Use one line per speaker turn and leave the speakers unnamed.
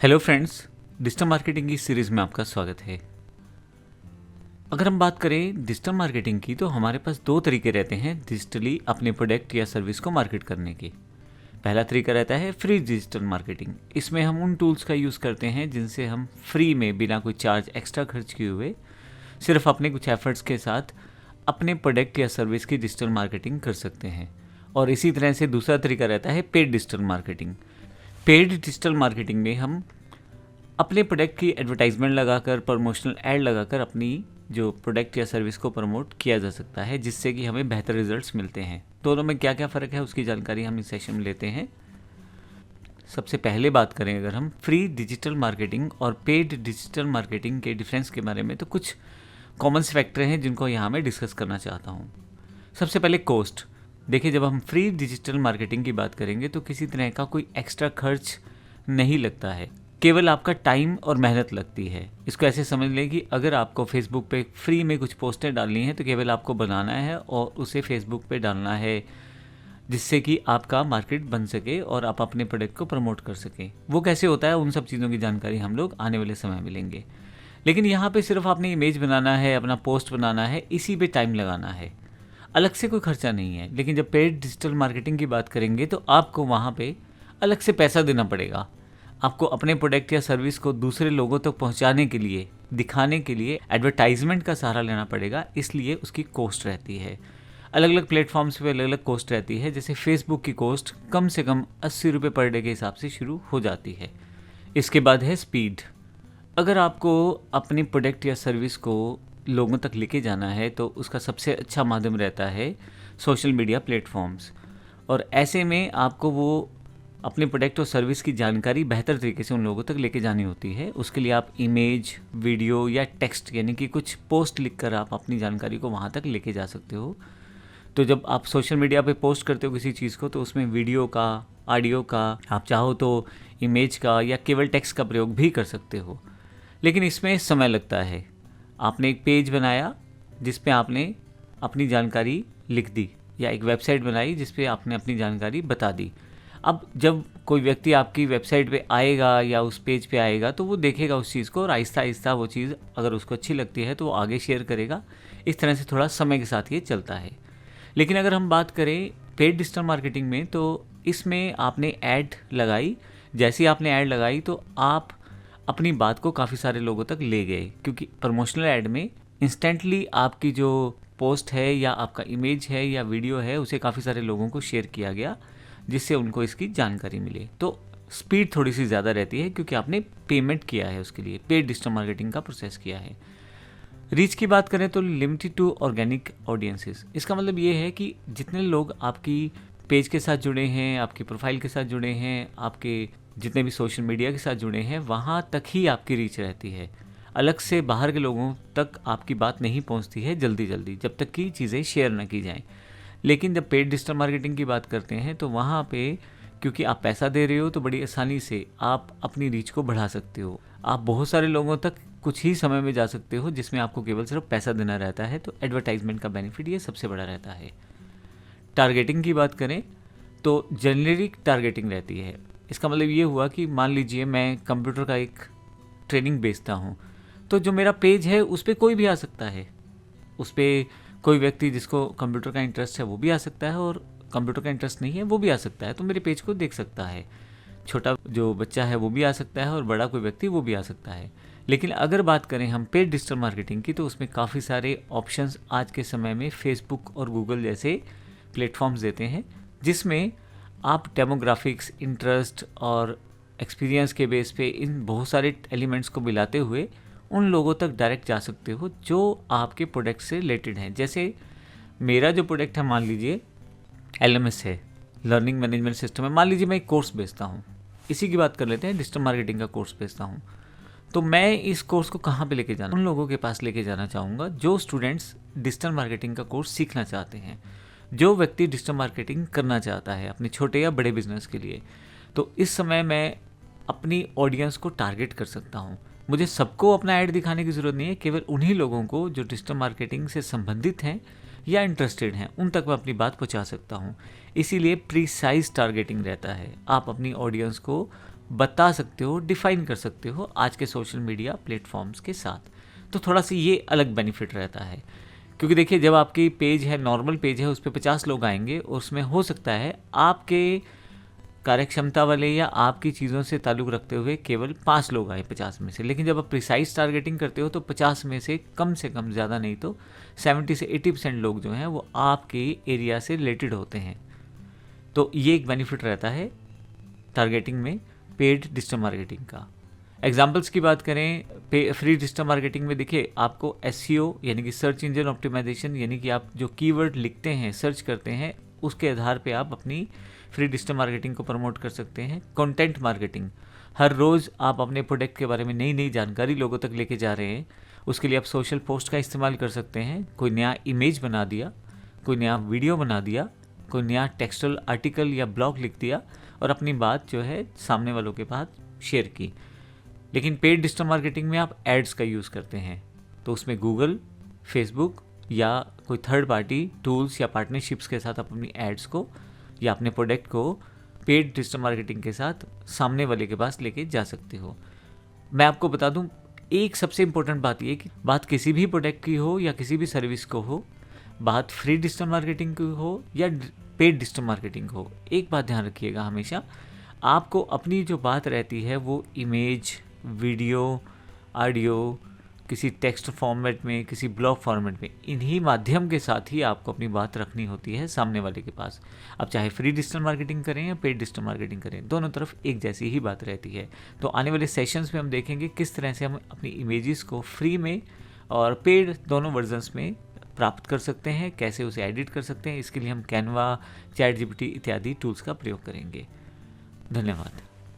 Hello friends, digital marketing की series में आपका स्वागत है। अगर हम बात करें डिजिटल मार्केटिंग की तो हमारे पास दो तरीके रहते हैं डिजिटली अपने प्रोडक्ट या सर्विस को मार्केट करने के। पहला तरीका रहता है फ्री डिजिटल मार्केटिंग। इसमें हम उन टूल्स का यूज़ करते हैं जिनसे हम फ्री में बिना कोई चार्ज एक्स्ट्रा खर्च किए हुए सिर्फ अपने कुछ एफर्ट्स के साथ अपने प्रोडक्ट या सर्विस की डिजिटल मार्केटिंग कर सकते हैं। और इसी तरह से दूसरा तरीका रहता है paid digital marketing. Paid digital marketing में हम अपने प्रोडक्ट की एडवर्टाइजमेंट लगाकर, प्रमोशनल ऐड लगाकर अपनी जो प्रोडक्ट या सर्विस को प्रमोट किया जा सकता है, जिससे कि हमें बेहतर रिजल्ट्स मिलते हैं। दोनों में क्या क्या फ़र्क है उसकी जानकारी हम इस सेशन में लेते हैं। सबसे पहले बात करें अगर हम फ्री डिजिटल मार्केटिंग और पेड डिजिटल मार्केटिंग के डिफरेंस के बारे में, तो कुछ कॉमन फैक्टर हैं जिनको यहाँ मैं डिस्कस करना चाहता हूँ। सबसे पहले कॉस्ट। देखिए, जब हम फ्री डिजिटल मार्केटिंग की बात करेंगे तो किसी तरह का कोई एक्स्ट्रा खर्च नहीं लगता है, केवल आपका टाइम और मेहनत लगती है। इसको ऐसे समझ लें कि अगर आपको फेसबुक पे फ्री में कुछ पोस्टर डालनी है तो केवल आपको बनाना है और उसे फेसबुक पे डालना है, जिससे कि आपका मार्केट बन सके और आप अपने प्रोडक्ट को प्रमोट कर सकें। वो कैसे होता है, उन सब चीज़ों की जानकारी हम लोग आने वाले समय में लेंगे। लेकिन यहाँ पे सिर्फ आपने इमेज बनाना है, अपना पोस्ट बनाना है, इसी पे टाइम लगाना है, अलग से कोई खर्चा नहीं है। लेकिन जब पेड डिजिटल मार्केटिंग की बात करेंगे तो आपको वहाँ पे अलग से पैसा देना पड़ेगा। आपको अपने प्रोडक्ट या सर्विस को दूसरे लोगों तक पहुँचाने के लिए, दिखाने के लिए एडवर्टाइजमेंट का सहारा लेना पड़ेगा, इसलिए उसकी कॉस्ट रहती है। अलग अलग प्लेटफॉर्म्स पे अलग अलग कॉस्ट रहती है। जैसे फेसबुक की कॉस्ट कम से कम 80 रुपये पर डे के हिसाब से शुरू हो जाती है। इसके बाद है स्पीड। अगर आपको अपनी प्रोडक्ट या सर्विस को लोगों तक लेके जाना है तो उसका सबसे अच्छा माध्यम रहता है सोशल मीडिया प्लेटफॉर्म्स। और ऐसे में आपको वो अपने प्रोडक्ट और सर्विस की जानकारी बेहतर तरीके से उन लोगों तक लेके जानी होती है। उसके लिए आप इमेज, वीडियो या टेक्स्ट यानी कि कुछ पोस्ट लिखकर आप अपनी जानकारी को वहाँ तक लेके जा सकते हो। तो जब आप सोशल मीडिया पे पोस्ट करते हो किसी चीज़ को, तो उसमें वीडियो का, ऑडियो का, आप चाहो तो इमेज का या केवल टेक्स्ट का प्रयोग भी कर सकते हो। लेकिन इसमें समय लगता है। आपने एक पेज बनाया जिस पे आपने अपनी जानकारी लिख दी, या एक वेबसाइट बनाई जिस पे आपने अपनी जानकारी बता दी। अब जब कोई व्यक्ति आपकी वेबसाइट पे आएगा या उस पेज पे आएगा तो वो देखेगा उस चीज़ को, और आहिस्ता आहिस्ता वो चीज़ अगर उसको अच्छी लगती है तो वो आगे शेयर करेगा। इस तरह से थोड़ा समय के साथ ये चलता है। लेकिन अगर हम बात करें पेड डिजिटल मार्केटिंग में, तो इसमें आपने ऐड लगाई। जैसे ही आपने ऐड लगाई तो आप अपनी बात को काफ़ी सारे लोगों तक ले गए, क्योंकि प्रमोशनल ऐड में इंस्टेंटली आपकी जो पोस्ट है या आपका इमेज है या वीडियो है उसे काफ़ी सारे लोगों को शेयर किया गया, जिससे उनको इसकी जानकारी मिले। तो स्पीड थोड़ी सी ज़्यादा रहती है क्योंकि आपने पेमेंट किया है, उसके लिए पेड डिजिटल मार्केटिंग का प्रोसेस किया है। रीच की बात करें तो लिमिटेड टू ऑर्गेनिक ऑडियंसेस। इसका मतलब ये है कि जितने लोग आपकी पेज के साथ जुड़े हैं, आपकी प्रोफाइल के साथ जुड़े हैं, आपके जितने भी सोशल मीडिया के साथ जुड़े हैं, वहाँ तक ही आपकी रीच रहती है। अलग से बाहर के लोगों तक आपकी बात नहीं पहुँचती है जल्दी जल्दी, जब तक कि चीज़ें शेयर ना की जाएँ। लेकिन जब पेड डिजिटल मार्केटिंग की बात करते हैं तो वहाँ पे क्योंकि आप पैसा दे रहे हो तो बड़ी आसानी से आप अपनी रीच को बढ़ा सकते हो। आप बहुत सारे लोगों तक कुछ ही समय में जा सकते हो, जिसमें आपको केवल सिर्फ पैसा देना रहता है। तो एडवर्टाइजमेंट का बेनिफिट ये सबसे बड़ा रहता है। टारगेटिंग की बात करें तो जेनेरिक टारगेटिंग रहती है। इसका मतलब ये हुआ कि मान लीजिए मैं कंप्यूटर का एक ट्रेनिंग बेचता हूँ, तो जो मेरा पेज है उस पर कोई भी आ सकता है। उस पर कोई व्यक्ति जिसको कंप्यूटर का इंटरेस्ट है वो भी आ सकता है, और कंप्यूटर का इंटरेस्ट नहीं है वो भी आ सकता है, तो मेरे पेज को देख सकता है। छोटा जो बच्चा है वो भी आ सकता है और बड़ा कोई व्यक्ति वो भी आ सकता है। लेकिन अगर बात करें हम पेड डिजिटल मार्केटिंग की, तो उसमें काफ़ी सारे ऑप्शंस आज के समय में फेसबुक और गूगल जैसे प्लेटफॉर्म्स देते हैं, जिसमें आप डेमोग्राफिक्स, इंटरेस्ट और एक्सपीरियंस के बेस पे इन बहुत सारे एलिमेंट्स को मिलाते हुए उन लोगों तक डायरेक्ट जा सकते हो जो आपके प्रोडक्ट से रिलेटेड हैं। जैसे मेरा जो प्रोडक्ट है, मान लीजिए LMS है, लर्निंग मैनेजमेंट सिस्टम है। मान लीजिए मैं एक कोर्स बेचता हूँ, इसी की बात कर लेते हैं, डिजिटल मार्केटिंग का कोर्स बेचता हूँ। तो मैं इस कोर्स को कहाँ पे लेके जाना, उन लोगों के पास लेके जाना चाहूँगा जो स्टूडेंट्स डिजिटल मार्केटिंग का कोर्स सीखना चाहते हैं, जो व्यक्ति डिजिटल मार्केटिंग करना चाहता है अपने छोटे या बड़े बिजनेस के लिए। तो इस समय मैं अपनी ऑडियंस को टारगेट कर सकता हूँ। मुझे सबको अपना ऐड दिखाने की ज़रूरत नहीं है, केवल उन्हीं लोगों को जो डिजिटल मार्केटिंग से संबंधित हैं या इंटरेस्टेड हैं, उन तक मैं अपनी बात पहुंचा सकता हूं। इसीलिए प्रीसाइज टारगेटिंग रहता है। आप अपनी ऑडियंस को बता सकते हो, डिफाइन कर सकते हो आज के सोशल मीडिया प्लेटफॉर्म्स के साथ। तो थोड़ा सा ये अलग बेनिफिट रहता है, क्योंकि देखिए जब आपकी पेज है, नॉर्मल पेज है, उस पर 50 लोग आएंगे और उसमें हो सकता है आपके कार्यक्षमता वाले या आपकी चीज़ों से ताल्लुक़ रखते हुए केवल 5 लोग आए 50 में से। लेकिन जब आप प्रिसाइज टारगेटिंग करते हो तो 50 में से कम, ज़्यादा नहीं तो 70 से 80% लोग जो हैं वो आपके एरिया से रिलेटेड होते हैं। तो ये एक बेनिफिट रहता है टारगेटिंग में पेड डिजिटल मार्केटिंग का। एग्जाम्पल्स की बात करें फ्री डिजिटल मार्केटिंग में, देखिए आपको एसईओ यानी कि सर्च इंजन ऑप्टिमाइजेशन, यानी कि आप जो कीवर्ड लिखते हैं, सर्च करते हैं, उसके आधार पे आप अपनी फ्री डिजिटल मार्केटिंग को प्रमोट कर सकते हैं। कंटेंट मार्केटिंग, हर रोज़ आप अपने प्रोडक्ट के बारे में नई नई जानकारी लोगों तक लेके जा रहे हैं, उसके लिए आप सोशल पोस्ट का इस्तेमाल कर सकते हैं। कोई नया इमेज बना दिया, कोई नया वीडियो बना दिया, कोई नया टेक्सटुअल आर्टिकल या ब्लॉग लिख दिया और अपनी बात जो है सामने वालों के पास शेयर की। लेकिन पेड डिजिटल मार्केटिंग में आप एड्स का यूज़ करते हैं, तो उसमें गूगल, फेसबुक या कोई थर्ड पार्टी टूल्स या पार्टनरशिप्स के साथ आप अपनी एड्स को या अपने प्रोडक्ट को पेड डिजिटल मार्केटिंग के साथ सामने वाले के पास लेके जा सकते हो। मैं आपको बता दूं, एक सबसे इम्पोर्टेंट बात ये कि बात किसी भी प्रोडक्ट की हो या किसी भी सर्विस को हो, बात फ्री डिजिटल मार्केटिंग की हो या पेड डिजिटल मार्केटिंग हो, एक बात ध्यान रखिएगा हमेशा, आपको अपनी जो बात रहती है वो इमेज, वीडियो, ऑडियो, किसी टेक्स्ट फॉर्मेट में, किसी ब्लॉग फॉर्मेट में, इन्हीं माध्यम के साथ ही आपको अपनी बात रखनी होती है सामने वाले के पास। अब चाहे फ्री डिजिटल मार्केटिंग करें या पेड डिजिटल मार्केटिंग करें, दोनों तरफ एक जैसी ही बात रहती है। तो आने वाले सेशंस में हम देखेंगे किस तरह से हम अपनी इमेजेस को फ्री में और पेड दोनों वर्जन्स में प्राप्त कर सकते हैं, कैसे उसे एडिट कर सकते हैं। इसके लिए हम कैनवा, चैट जीपीटी इत्यादि टूल्स का प्रयोग करेंगे। धन्यवाद।